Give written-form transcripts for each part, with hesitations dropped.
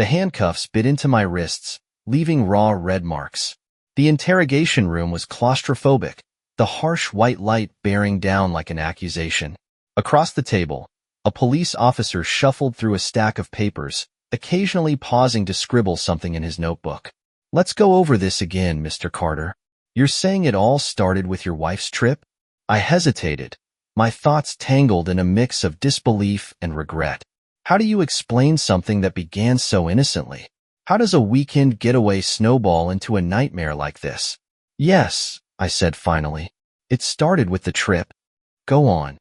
The handcuffs bit into my wrists, leaving raw red marks. The interrogation room was claustrophobic, the harsh white light bearing down like an accusation. Across the table, a police officer shuffled through a stack of papers, occasionally pausing to scribble something in his notebook. "Let's go over this again, Mr. Carter. You're saying it all started with your wife's trip?" I hesitated, my thoughts tangled in a mix of disbelief and regret. How do you explain something that began so innocently? How does a weekend getaway snowball into a nightmare like this? "Yes," I said finally. "It started with the trip." "Go on."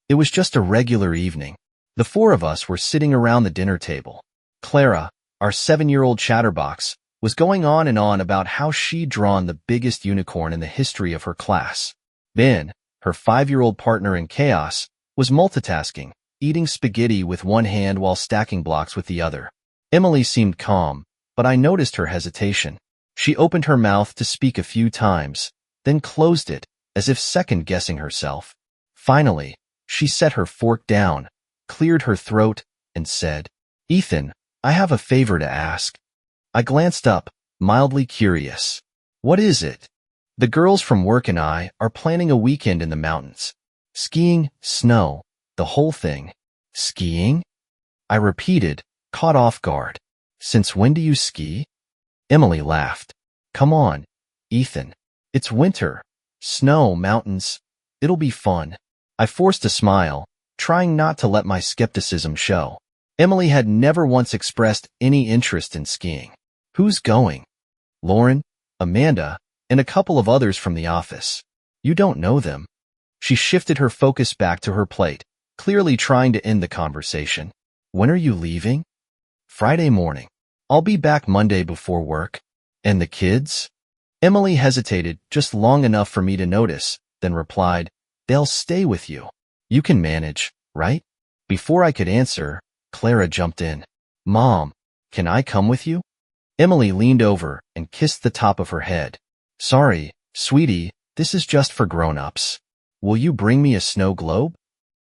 "It was just a regular evening. The four of us were sitting around the dinner table. Clara, our 7-year-old chatterbox, was going on and on about how she'd drawn the biggest unicorn in the history of her class. Ben, her 5-year-old partner in chaos, was multitasking, eating spaghetti with one hand while stacking blocks with the other. Emily seemed calm, but I noticed her hesitation. She opened her mouth to speak a few times, then closed it, as if second-guessing herself. Finally, she set her fork down, cleared her throat, and said, "Ethan, I have a favor to ask." I glanced up, mildly curious. "What is it?" "The girls from work and I are planning a weekend in the mountains. Skiing, snow, the whole thing." "Skiing?" I repeated, caught off guard. "Since when do you ski?" Emily laughed. "Come on, Ethan. It's winter. Snow, mountains. It'll be fun." I forced a smile, trying not to let my skepticism show. Emily had never once expressed any interest in skiing. "Who's going?" "Lauren, Amanda, and a couple of others from the office. You don't know them." She shifted her focus back to her plate, clearly trying to end the conversation. "When are you leaving?" "Friday morning. I'll be back Monday before work." "And the kids?" Emily hesitated just long enough for me to notice, then replied, "They'll stay with you. You can manage, right?" Before I could answer, Clara jumped in. "Mom, can I come with you?" Emily leaned over and kissed the top of her head. "Sorry, sweetie, this is just for grown-ups. Will you bring me a snow globe?"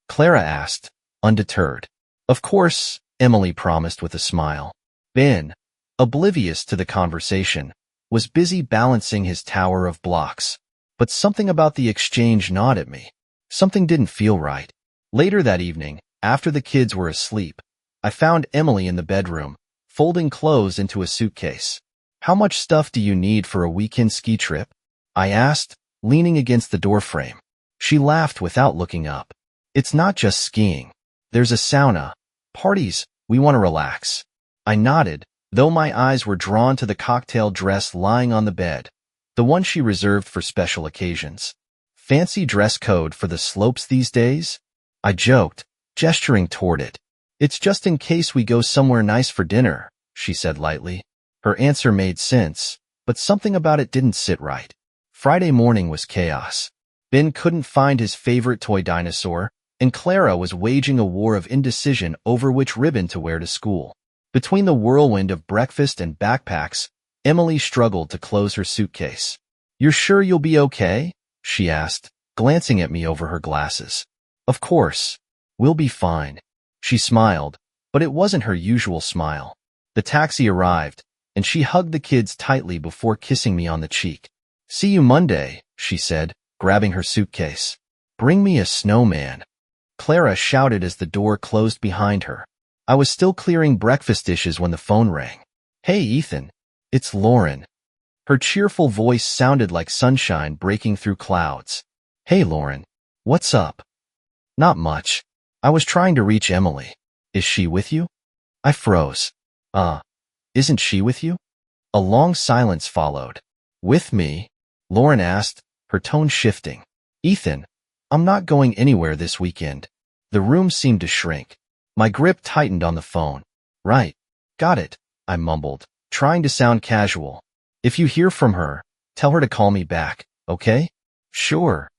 Clara asked, undeterred. "Of course," Emily promised with a smile. Ben, oblivious to the conversation, was busy balancing his tower of blocks. But something about the exchange gnawed at me. Something didn't feel right. Later that evening, after the kids were asleep, I found Emily in the bedroom, folding clothes into a suitcase. "How much stuff do you need for a weekend ski trip?" I asked, leaning against the doorframe. She laughed without looking up. "It's not just skiing. There's a sauna. Parties. We want to relax." I nodded, though my eyes were drawn to the cocktail dress lying on the bed, the one she reserved for special occasions. "Fancy dress code for the slopes these days?" I joked, gesturing toward it. "It's just in case we go somewhere nice for dinner," she said lightly. Her answer made sense, but something about it didn't sit right. Friday morning was chaos. Ben couldn't find his favorite toy dinosaur, and Clara was waging a war of indecision over which ribbon to wear to school. Between the whirlwind of breakfast and backpacks, Emily struggled to close her suitcase. "You're sure you'll be okay?" she asked, glancing at me over her glasses. "Of course. We'll be fine." She smiled, but it wasn't her usual smile. The taxi arrived, and she hugged the kids tightly before kissing me on the cheek. "See you Monday," she said, grabbing her suitcase. "Bring me a snowman." Clara shouted as the door closed behind her. I was still clearing breakfast dishes when the phone rang. "Hey, Ethan. It's Lauren." Her cheerful voice sounded like sunshine breaking through clouds. "Hey, Lauren. What's up?" "Not much. I was trying to reach Emily. Is she with you?" I froze. Isn't she with you?" A long silence followed. "With me?" Lauren asked, her tone shifting. "Ethan, I'm not going anywhere this weekend." The room seemed to shrink. My grip tightened on the phone. "Right. Got it," I mumbled, trying to sound casual. "If you hear from her, tell her to call me back, okay?" "Sure."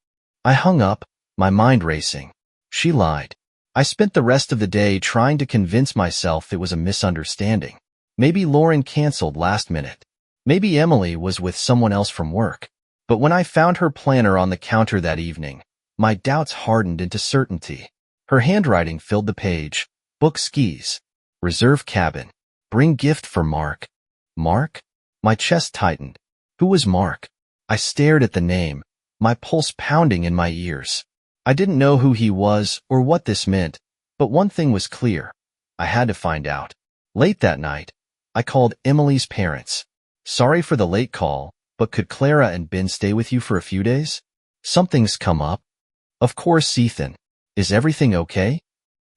I hung up, my mind racing. She lied. I spent the rest of the day trying to convince myself it was a misunderstanding. Maybe Lauren canceled last minute. Maybe Emily was with someone else from work. But when I found her planner on the counter that evening, my doubts hardened into certainty. Her handwriting filled the page. Book skis. Reserve cabin. Bring gift for Mark. Mark? My chest tightened. Who was Mark? I stared at the name, my pulse pounding in my ears. I didn't know who he was or what this meant, but one thing was clear. I had to find out. Late that night, I called Emily's parents. Sorry for the late call, but could Clara and Ben stay with you for a few days? Something's come up. Of course, Ethan. Is everything okay?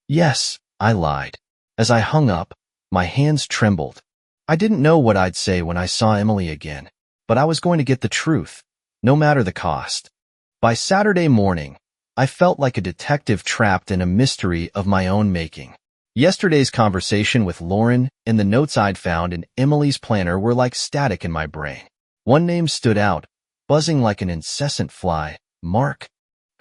Yes, I lied. As I hung up, my hands trembled. I didn't know what I'd say when I saw Emily again, but I was going to get the truth, no matter the cost. By Saturday morning, I felt like a detective trapped in a mystery of my own making. Yesterday's conversation with Lauren and the notes I'd found in Emily's planner were like static in my brain. One name stood out, buzzing like an incessant fly. Mark.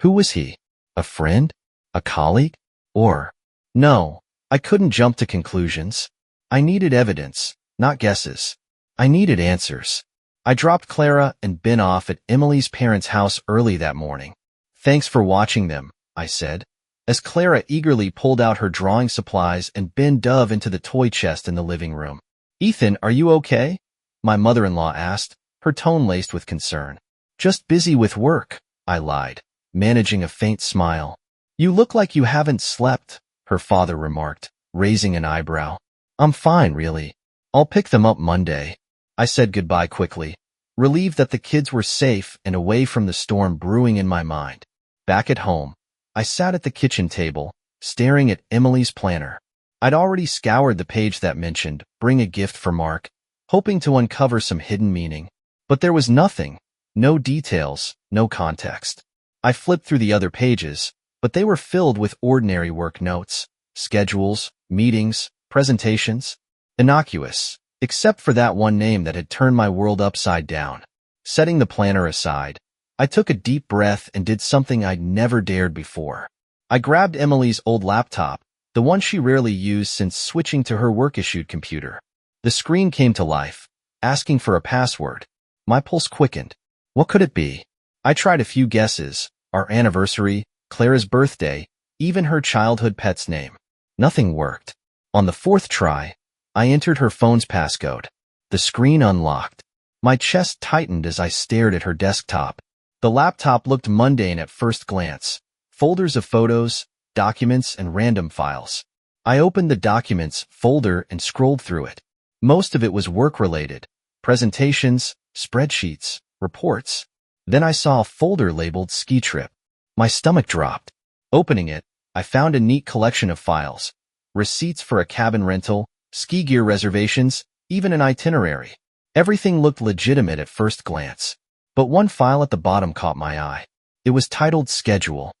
Who was he? A friend? A colleague? Or? No, I couldn't jump to conclusions. I needed evidence, not guesses. I needed answers. I dropped Clara and Ben off at Emily's parents' house early that morning. Thanks for watching them, I said, as Clara eagerly pulled out her drawing supplies and Ben dove into the toy chest in the living room. Ethan, are you okay? My mother-in-law asked, her tone laced with concern. Just busy with work, I lied, managing a faint smile. You look like you haven't slept, her father remarked, raising an eyebrow. I'm fine, really. I'll pick them up Monday. I said goodbye quickly, relieved that the kids were safe and away from the storm brewing in my mind. Back at home, I sat at the kitchen table, staring at Emily's planner. I'd already scoured the page that mentioned, bring a gift for Mark, hoping to uncover some hidden meaning. But there was nothing, no details, no context. I flipped through the other pages, but they were filled with ordinary work notes, schedules, meetings, presentations. Innocuous, except for that one name that had turned my world upside down. Setting the planner aside, I took a deep breath and did something I'd never dared before. I grabbed Emily's old laptop, the one she rarely used since switching to her work-issued computer. The screen came to life, asking for a password. My pulse quickened. What could it be? I tried a few guesses, our anniversary, Clara's birthday, even her childhood pet's name. Nothing worked. On the fourth try, I entered her phone's passcode. The screen unlocked. My chest tightened as I stared at her desktop. The laptop looked mundane at first glance. Folders of photos, documents, and random files. I opened the documents folder and scrolled through it. Most of it was work-related. Presentations, spreadsheets, reports. Then I saw a folder labeled ski trip. My stomach dropped. Opening it, I found a neat collection of files. Receipts for a cabin rental, ski gear reservations, even an itinerary. Everything looked legitimate at first glance. But one file at the bottom caught my eye. It was titled Schedule.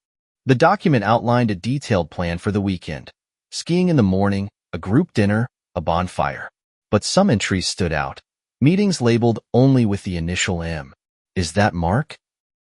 The document outlined a detailed plan for the weekend. Skiing in the morning, a group dinner, a bonfire. But some entries stood out. Meetings labeled only with the initial M. Is that Mark?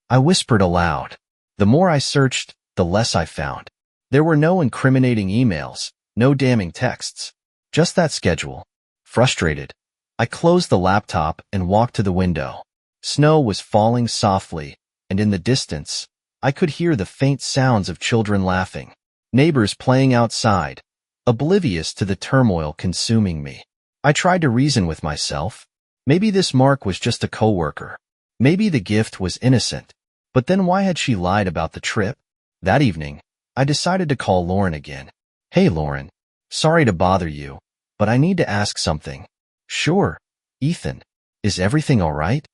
I whispered aloud. The more I searched, the less I found. There were no incriminating emails, no damning texts. Just that schedule. Frustrated, I closed the laptop and walked to the window. Snow was falling softly, and in the distance, I could hear the faint sounds of children laughing, neighbors playing outside, oblivious to the turmoil consuming me. I tried to reason with myself. Maybe this Mark was just a coworker. Maybe the gift was innocent. But then why had she lied about the trip? That evening, I decided to call Lauren again. Hey Lauren, sorry to bother you, but I need to ask something. Sure, Ethan. Is everything all right?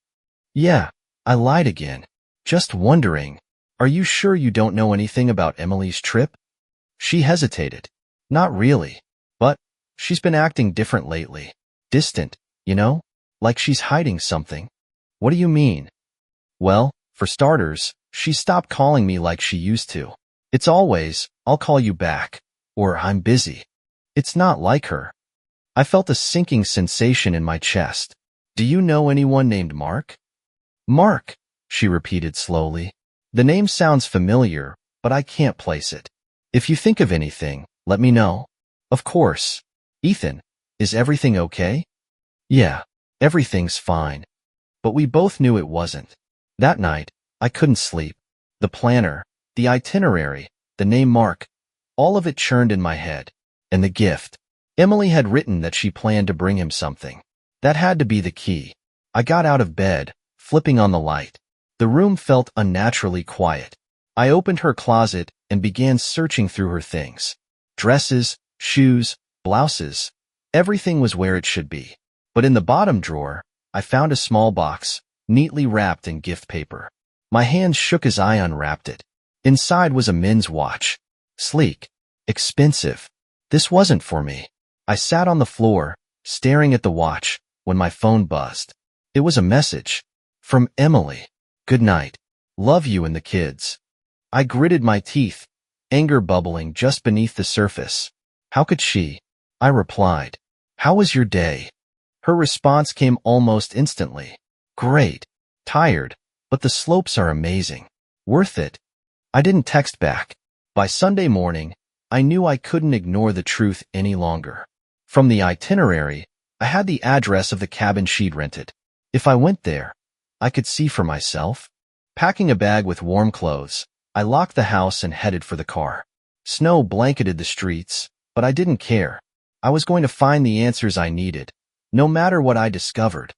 Yeah, I lied again. Just wondering, are you sure you don't know anything about Emily's trip? She hesitated. Not really, but she's been acting different lately. Distant, you know? Like she's hiding something. What do you mean? Well, for starters, she stopped calling me like she used to. It's always, I'll call you back, or I'm busy. It's not like her. I felt a sinking sensation in my chest. Do you know anyone named Mark? Mark, she repeated slowly. The name sounds familiar, but I can't place it. If you think of anything, let me know. Of course. Ethan, is everything okay? Yeah, everything's fine. But we both knew it wasn't. That night, I couldn't sleep. The planner, the itinerary, the name Mark, all of it churned in my head. And the gift. Emily had written that she planned to bring him something. That had to be the key. I got out of bed, flipping on the light. The room felt unnaturally quiet. I opened her closet and began searching through her things. Dresses, shoes, blouses. Everything was where it should be. But in the bottom drawer, I found a small box, neatly wrapped in gift paper. My hands shook as I unwrapped it. Inside was a men's watch. Sleek. Expensive. This wasn't for me. I sat on the floor, staring at the watch, when my phone buzzed. It was a message. From Emily. Good night. Love you and the kids. I gritted my teeth, anger bubbling just beneath the surface. How could she? I replied. How was your day? Her response came almost instantly. Great. Tired, but the slopes are amazing. Worth it. I didn't text back. By Sunday morning, I knew I couldn't ignore the truth any longer. From the itinerary, I had the address of the cabin she'd rented. If I went there, I could see for myself. Packing a bag with warm clothes, I locked the house and headed for the car. Snow blanketed the streets, but I didn't care. I was going to find the answers I needed, no matter what I discovered.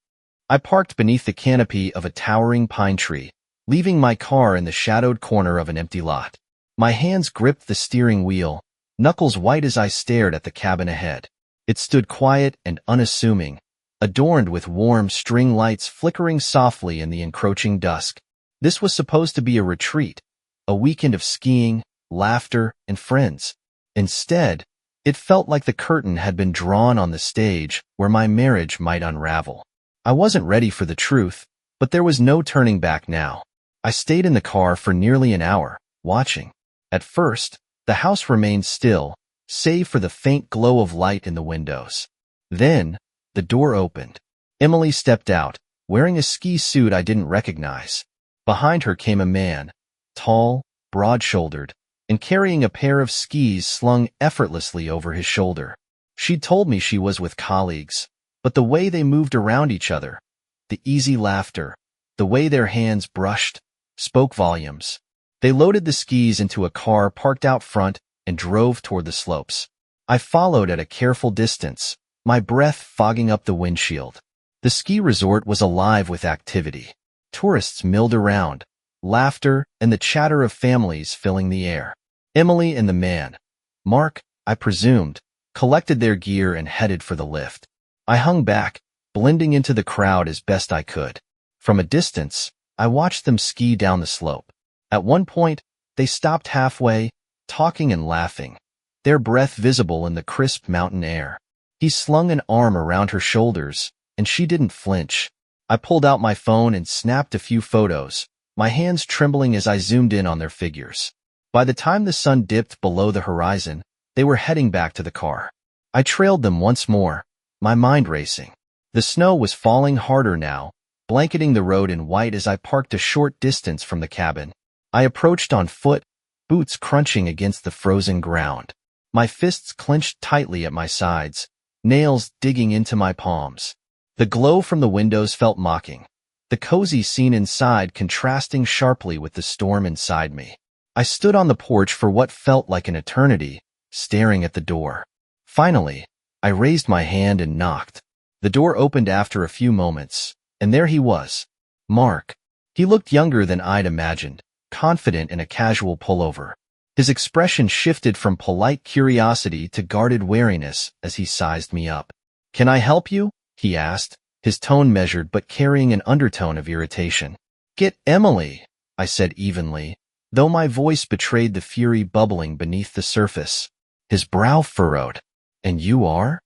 I parked beneath the canopy of a towering pine tree, leaving my car in the shadowed corner of an empty lot. My hands gripped the steering wheel, knuckles white as I stared at the cabin ahead. It stood quiet and unassuming, adorned with warm string lights flickering softly in the encroaching dusk. This was supposed to be a retreat, a weekend of skiing, laughter, and friends. Instead, it felt like the curtain had been drawn on the stage where my marriage might unravel. I wasn't ready for the truth, but there was no turning back now. I stayed in the car for nearly an hour, watching. At first, the house remained still, save for the faint glow of light in the windows. Then, the door opened. Emily stepped out, wearing a ski suit I didn't recognize. Behind her came a man, tall, broad-shouldered, and carrying a pair of skis slung effortlessly over his shoulder. She'd told me she was with colleagues, but the way they moved around each other, the easy laughter, the way their hands brushed, spoke volumes. They loaded the skis into a car parked out front and drove toward the slopes. I followed at a careful distance, my breath fogging up the windshield. The ski resort was alive with activity. Tourists milled around, laughter and the chatter of families filling the air. Emily and the man, Mark, I presumed, collected their gear and headed for the lift. I hung back, blending into the crowd as best I could. From a distance, I watched them ski down the slope. At one point, they stopped halfway, talking and laughing, their breath visible in the crisp mountain air. He slung an arm around her shoulders, and she didn't flinch. I pulled out my phone and snapped a few photos, my hands trembling as I zoomed in on their figures. By the time the sun dipped below the horizon, they were heading back to the car. I trailed them once more, my mind racing. The snow was falling harder now, blanketing the road in white as I parked a short distance from the cabin. I approached on foot, boots crunching against the frozen ground. My fists clenched tightly at my sides, nails digging into my palms. The glow from the windows felt mocking, the cozy scene inside contrasting sharply with the storm inside me. I stood on the porch for what felt like an eternity, staring at the door. Finally, I raised my hand and knocked. The door opened after a few moments, and there he was, Mark. He looked younger than I'd imagined, confident in a casual pullover. His expression shifted from polite curiosity to guarded wariness as he sized me up. "Can I help you?" he asked, his tone measured but carrying an undertone of irritation. "Get Emily," I said evenly, though my voice betrayed the fury bubbling beneath the surface. His brow furrowed. "And you are?"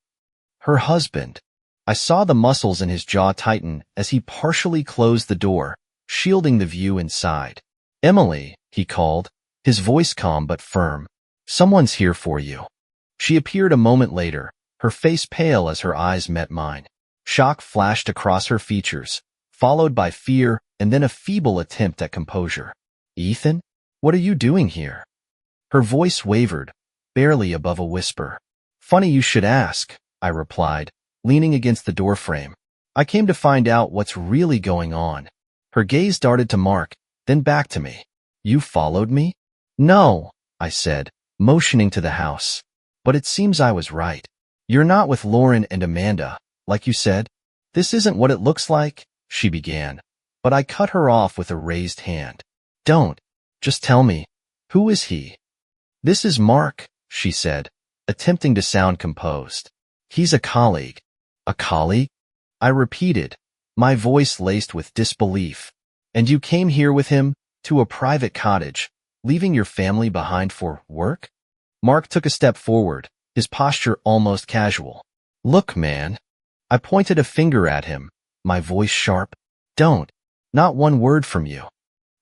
"Her husband." I saw the muscles in his jaw tighten as he partially closed the door, shielding the view inside. "Emily," he called, his voice calm but firm. "Someone's here for you." She appeared a moment later, her face pale as her eyes met mine. Shock flashed across her features, followed by fear and then a feeble attempt at composure. "Ethan, what are you doing here?" Her voice wavered, barely above a whisper. "Funny you should ask," I replied, leaning against the doorframe. "I came to find out what's really going on." Her gaze darted to Mark, then back to me. "You followed me?" "No," I said, motioning to the house. "But it seems I was right." You're not with Lauren and Amanda, like you said. This isn't what it looks like, she began, but I cut her off with a raised hand. Don't. Just tell me. Who is he? This is Mark, she said, attempting to sound composed. He's a colleague. A colleague? I repeated, my voice laced with disbelief. And you came here with him, to a private cottage, leaving your family behind for work? Mark took a step forward, his posture almost casual. Look, man. I pointed a finger at him, my voice sharp. Don't. Not one word from you.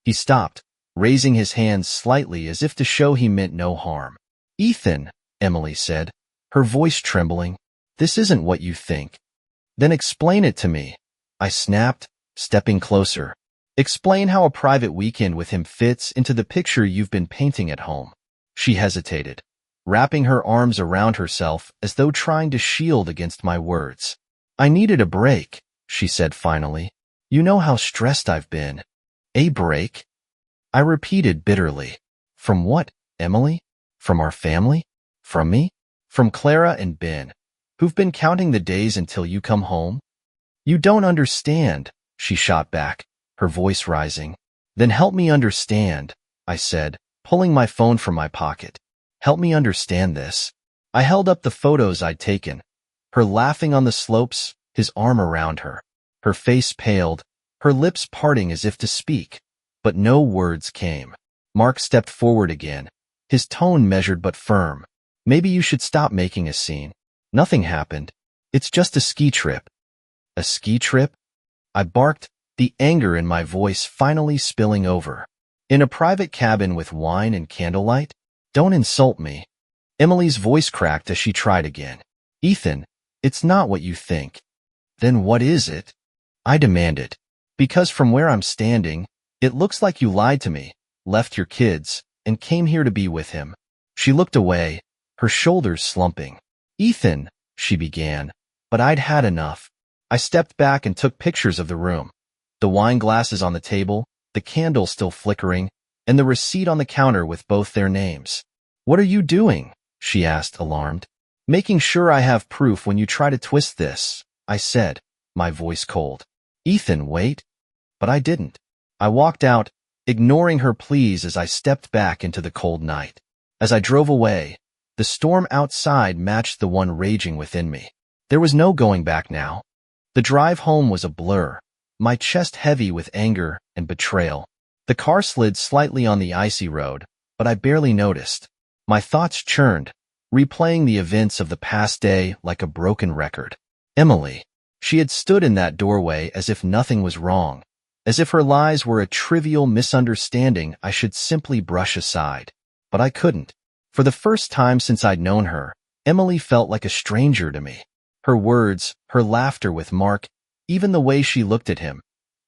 He stopped, raising his hands slightly as if to show he meant no harm. Ethan, Emily said, her voice trembling, this isn't what you think. Then explain it to me, I snapped, stepping closer. Explain how a private weekend with him fits into the picture you've been painting at home. She hesitated, wrapping her arms around herself as though trying to shield against my words. I needed a break, she said finally. You know how stressed I've been. A break? I repeated bitterly. From what, Emily? From our family? From me? From Clara and Ben, who've been counting the days until you come home? You don't understand, she shot back, her voice rising. Then help me understand, I said, pulling my phone from my pocket. Help me understand this. I held up the photos I'd taken, her laughing on the slopes, his arm around her. Her face paled, her lips parting as if to speak, but no words came. Mark stepped forward again, his tone measured but firm. Maybe you should stop making a scene. Nothing happened. It's just a ski trip. A ski trip? I barked, the anger in my voice finally spilling over. In a private cabin with wine and candlelight? Don't insult me. Emily's voice cracked as she tried again. Ethan, it's not what you think. Then what is it? I demanded. Because from where I'm standing, it looks like you lied to me, left your kids, and came here to be with him. She looked away, her shoulders slumping. Ethan, she began, but I'd had enough. I stepped back and took pictures of the room. The wine glasses on the table, the candle still flickering, and the receipt on the counter with both their names. What are you doing? She asked, alarmed. Making sure I have proof when you try to twist this, I said, my voice cold. Ethan, wait. But I didn't. I walked out, ignoring her pleas as I stepped back into the cold night. As I drove away, the storm outside matched the one raging within me. There was no going back now. The drive home was a blur, my chest heavy with anger and betrayal. The car slid slightly on the icy road, but I barely noticed. My thoughts churned, replaying the events of the past day like a broken record. Emily. She had stood in that doorway as if nothing was wrong, as if her lies were a trivial misunderstanding I should simply brush aside. But I couldn't. For the first time since I'd known her, Emily felt like a stranger to me. Her words, her laughter with Mark, even the way she looked at him.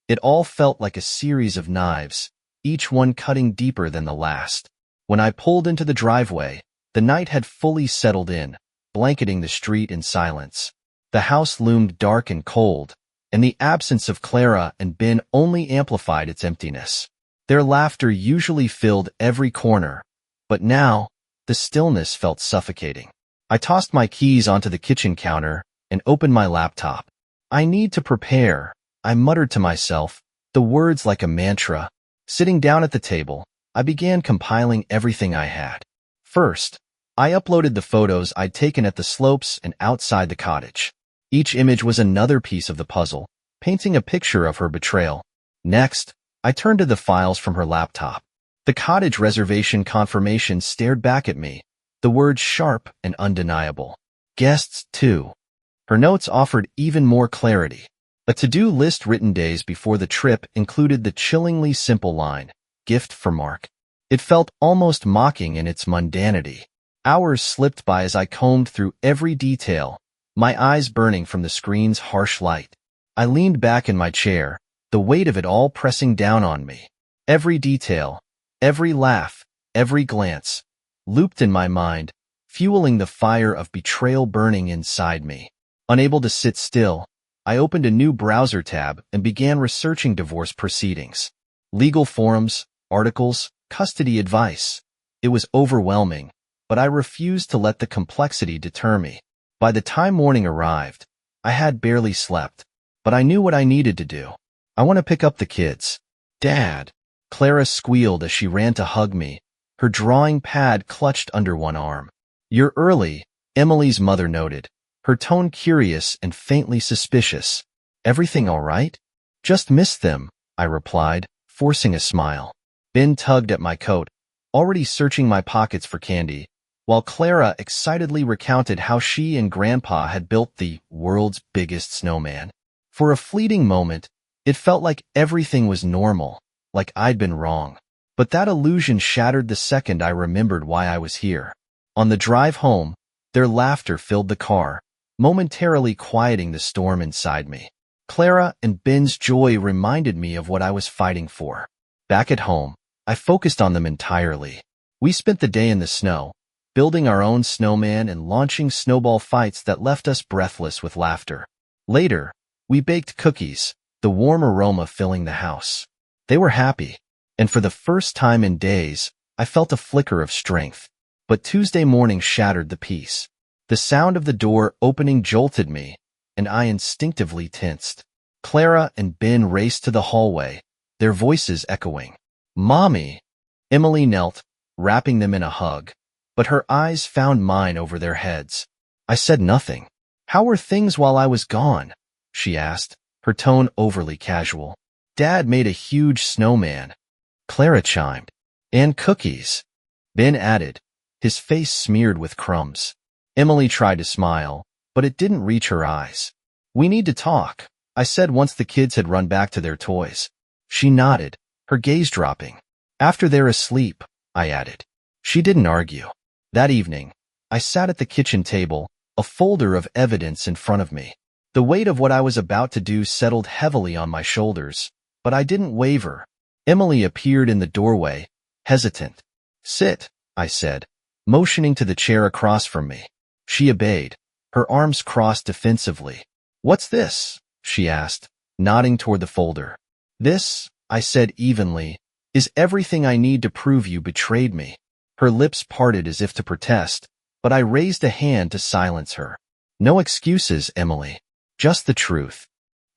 It all felt like a series of knives, each one cutting deeper than the last. When I pulled into the driveway, the night had fully settled in, blanketing the street in silence. The house loomed dark and cold, and the absence of Clara and Ben only amplified its emptiness. Their laughter usually filled every corner, but now, the stillness felt suffocating. I tossed my keys onto the kitchen counter and opened my laptop. I need to prepare, I muttered to myself, the words like a mantra. Sitting down at the table, I began compiling everything I had. First, I uploaded the photos I'd taken at the slopes and outside the cottage. Each image was another piece of the puzzle, painting a picture of her betrayal. Next, I turned to the files from her laptop. The cottage reservation confirmation stared back at me, the words sharp and undeniable. Guests, too. Her notes offered even more clarity. A to-do list written days before the trip included the chillingly simple line, gift for Mark. It felt almost mocking in its mundanity. Hours slipped by as I combed through every detail, my eyes burning from the screen's harsh light. I leaned back in my chair, the weight of it all pressing down on me. Every detail, every laugh, every glance, looped in my mind, fueling the fire of betrayal burning inside me. Unable to sit still, I opened a new browser tab and began researching divorce proceedings. Legal forums, articles, custody advice. It was overwhelming, but I refused to let the complexity deter me. By the time morning arrived, I had barely slept, but I knew what I needed to do. I want to pick up the kids. Dad. Clara squealed as she ran to hug me, her drawing pad clutched under one arm. You're early, Emily's mother noted, her tone curious and faintly suspicious. Everything all right? Just missed them, I replied, forcing a smile. Ben tugged at my coat, already searching my pockets for candy, while Clara excitedly recounted how she and Grandpa had built the world's biggest snowman. For a fleeting moment, it felt like everything was normal, like I'd been wrong. But that illusion shattered the second I remembered why I was here. On the drive home, their laughter filled the car, momentarily quieting the storm inside me. Clara and Ben's joy reminded me of what I was fighting for. Back at home, I focused on them entirely. We spent the day in the snow, building our own snowman and launching snowball fights that left us breathless with laughter. Later, we baked cookies, the warm aroma filling the house. They were happy, and for the first time in days, I felt a flicker of strength. But Tuesday morning shattered the peace. The sound of the door opening jolted me, and I instinctively tensed. Clara and Ben raced to the hallway, their voices echoing. Mommy! Emily knelt, wrapping them in a hug, but her eyes found mine over their heads. I said nothing. How were things while I was gone? She asked, her tone overly casual. Dad made a huge snowman. Clara chimed. And cookies. Ben added, his face smeared with crumbs. Emily tried to smile, but it didn't reach her eyes. We need to talk, I said once the kids had run back to their toys. She nodded, her gaze dropping. After they're asleep, I added. She didn't argue. That evening, I sat at the kitchen table, a folder of evidence in front of me. The weight of what I was about to do settled heavily on my shoulders, but I didn't waver. Emily appeared in the doorway, hesitant. Sit, I said, motioning to the chair across from me. She obeyed, her arms crossed defensively. What's this? She asked, nodding toward the folder. This, I said evenly, is everything I need to prove you betrayed me. Her lips parted as if to protest, but I raised a hand to silence her. No excuses, Emily. Just the truth.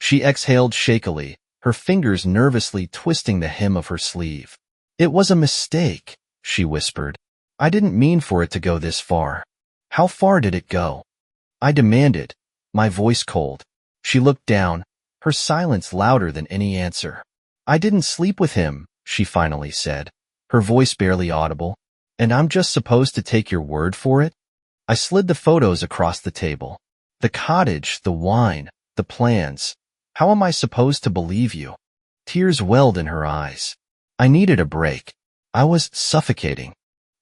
She exhaled shakily, her fingers nervously twisting the hem of her sleeve. It was a mistake, she whispered. I didn't mean for it to go this far. How far did it go? I demanded, my voice cold. She looked down, her silence louder than any answer. I didn't sleep with him, she finally said, her voice barely audible. And I'm just supposed to take your word for it? I slid the photos across the table. The cottage, the wine, the plans. How am I supposed to believe you? Tears welled in her eyes. I needed a break. I was suffocating.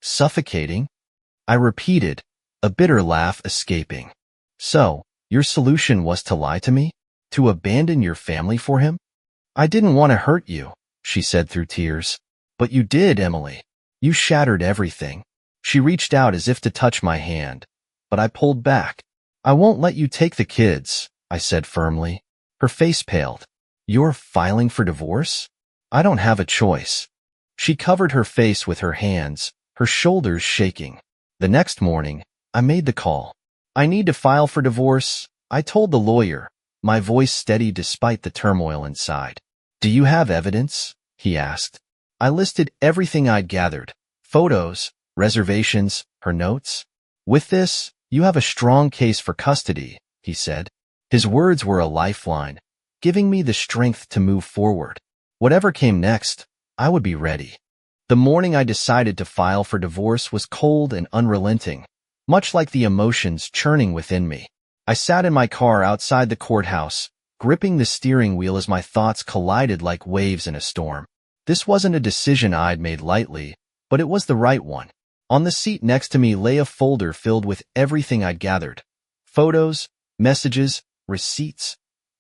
Suffocating? I repeated, a bitter laugh escaping. So, your solution was to lie to me? To abandon your family for him? I didn't want to hurt you, she said through tears. But you did, Emily. You shattered everything. She reached out as if to touch my hand, but I pulled back. I won't let you take the kids, I said firmly. Her face paled. You're filing for divorce? I don't have a choice. She covered her face with her hands, her shoulders shaking. The next morning, I made the call. I need to file for divorce, I told the lawyer, my voice steady despite the turmoil inside. Do you have evidence? He asked. I listed everything I'd gathered. Photos, reservations, her notes. With this, you have a strong case for custody, he said. His words were a lifeline, giving me the strength to move forward. Whatever came next, I would be ready. The morning I decided to file for divorce was cold and unrelenting, much like the emotions churning within me. I sat in my car outside the courthouse, gripping the steering wheel as my thoughts collided like waves in a storm. This wasn't a decision I'd made lightly, but it was the right one. On the seat next to me lay a folder filled with everything I'd gathered. Photos, messages, receipts.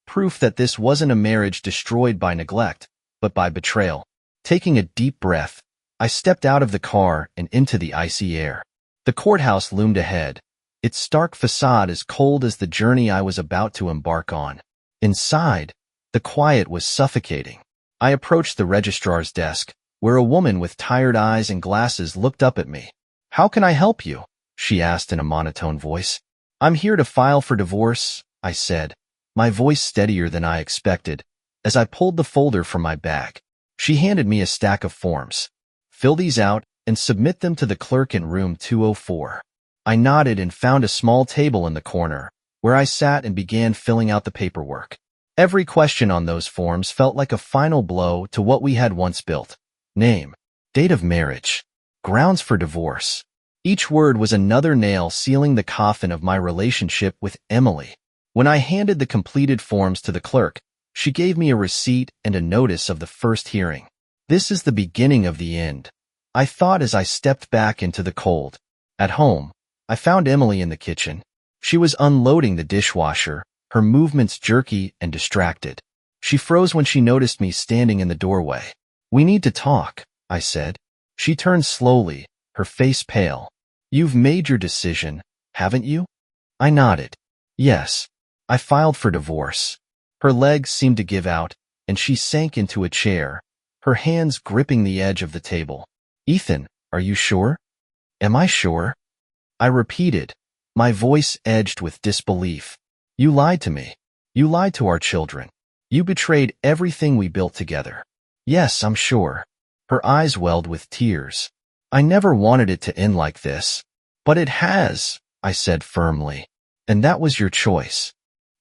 Proof that this wasn't a marriage destroyed by neglect, but by betrayal. Taking a deep breath, I stepped out of the car and into the icy air. The courthouse loomed ahead, its stark facade as cold as the journey I was about to embark on. Inside, the quiet was suffocating. I approached the registrar's desk, where a woman with tired eyes and glasses looked up at me. How can I help you? She asked in a monotone voice. I'm here to file for divorce, I said, my voice steadier than I expected, as I pulled the folder from my bag. She handed me a stack of forms. Fill these out and submit them to the clerk in room 204. I nodded and found a small table in the corner, where I sat and began filling out the paperwork. Every question on those forms felt like a final blow to what we had once built. Name, date of marriage, grounds for divorce. Each word was another nail sealing the coffin of my relationship with Emily. When I handed the completed forms to the clerk, she gave me a receipt and a notice of the first hearing. This is the beginning of the end, I thought as I stepped back into the cold. At home, I found Emily in the kitchen. She was unloading the dishwasher, her movements jerky and distracted. She froze when she noticed me standing in the doorway. We need to talk, I said. She turned slowly, her face pale. You've made your decision, haven't you? I nodded. Yes. I filed for divorce. Her legs seemed to give out, and she sank into a chair, her hands gripping the edge of the table. Ethan, are you sure? Am I sure? I repeated, my voice edged with disbelief. You lied to me. You lied to our children. You betrayed everything we built together. Yes, I'm sure. Her eyes welled with tears. I never wanted it to end like this. But it has, I said firmly. And that was your choice.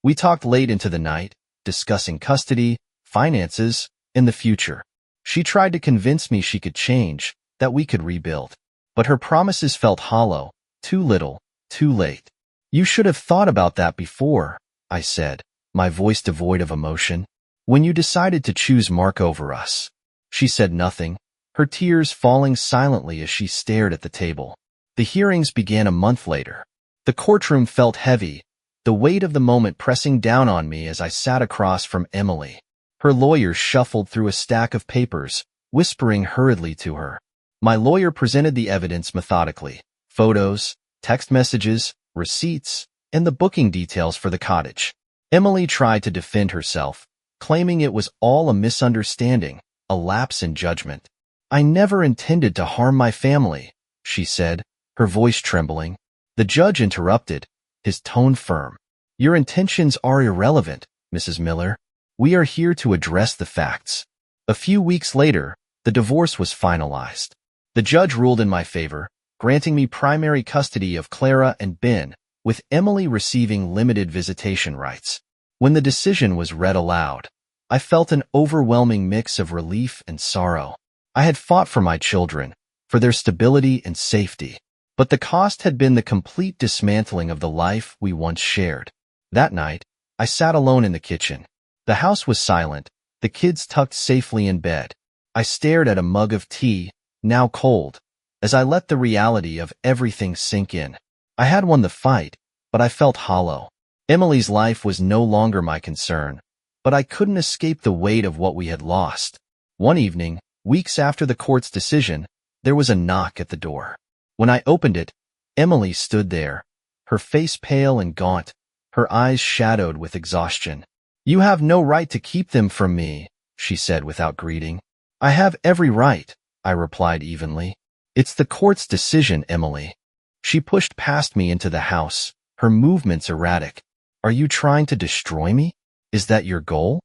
We talked late into the night, discussing custody, finances, and the future. She tried to convince me she could change, that we could rebuild. But her promises felt hollow, too little, too late. You should have thought about that before, I said, my voice devoid of emotion. When you decided to choose Mark over us. She said nothing, her tears falling silently as she stared at the table. The hearings began a month later. The courtroom felt heavy, the weight of the moment pressing down on me as I sat across from Emily. Her lawyer shuffled through a stack of papers, whispering hurriedly to her. My lawyer presented the evidence methodically. Photos, text messages, receipts, and the booking details for the cottage. Emily tried to defend herself, claiming it was all a misunderstanding, a lapse in judgment. I never intended to harm my family, she said, her voice trembling. The judge interrupted, his tone firm. Your intentions are irrelevant, Mrs. Miller. We are here to address the facts. A few weeks later, the divorce was finalized. The judge ruled in my favor, granting me primary custody of Clara and Ben, with Emily receiving limited visitation rights. When the decision was read aloud, I felt an overwhelming mix of relief and sorrow. I had fought for my children, for their stability and safety, but the cost had been the complete dismantling of the life we once shared. That night, I sat alone in the kitchen. The house was silent, the kids tucked safely in bed. I stared at a mug of tea, now cold, as I let the reality of everything sink in. I had won the fight, but I felt hollow. Emily's life was no longer my concern, but I couldn't escape the weight of what we had lost. One evening, weeks after the court's decision, there was a knock at the door. When I opened it, Emily stood there, her face pale and gaunt, her eyes shadowed with exhaustion. You have no right to keep them from me, she said without greeting. I have every right, I replied evenly. It's the court's decision, Emily. She pushed past me into the house, her movements erratic. Are you trying to destroy me? Is that your goal?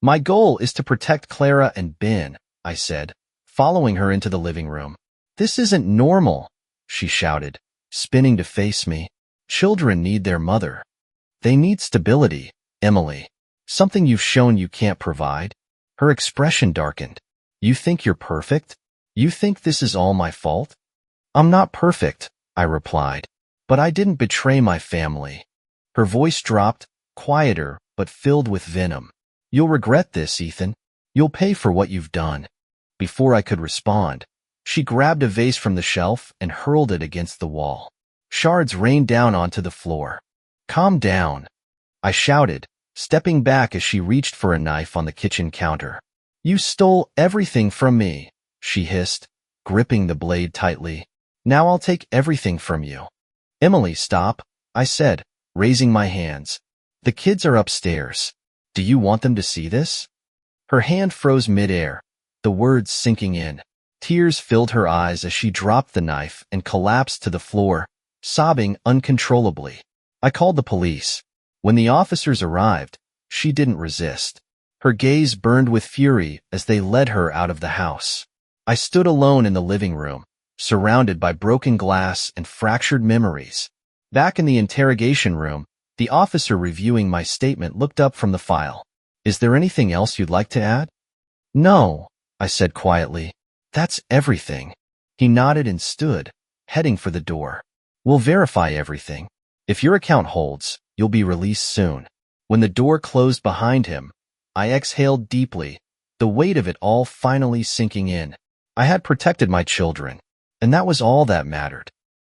My goal is to protect Clara and Ben, I said, following her into the living room. This isn't normal, she shouted, spinning to face me. Children need their mother. They need stability, Emily. Something you've shown you can't provide. Her expression darkened. You think you're perfect? You think this is all my fault? I'm not perfect, I replied, but I didn't betray my family. Her voice dropped, quieter but filled with venom. You'll regret this, Ethan. You'll pay for what you've done. Before I could respond, she grabbed a vase from the shelf and hurled it against the wall. Shards rained down onto the floor. Calm down, I shouted, stepping back as she reached for a knife on the kitchen counter. You stole everything from me, she hissed, gripping the blade tightly. Now I'll take everything from you. Emily, stop, I said, raising my hands. The kids are upstairs. Do you want them to see this? Her hand froze midair, the words sinking in. Tears filled her eyes as she dropped the knife and collapsed to the floor, sobbing uncontrollably. I called the police. When the officers arrived, she didn't resist. Her gaze burned with fury as they led her out of the house. I stood alone in the living room, surrounded by broken glass and fractured memories. Back in the interrogation room, the officer reviewing my statement looked up from the file. Is there anything else you'd like to add? No, I said quietly. That's everything. He nodded and stood, heading for the door. We'll verify everything. If your account holds, you'll be released soon. When the door closed behind him, I exhaled deeply, the weight of it all finally sinking in. I had protected my children, and that was all that mattered.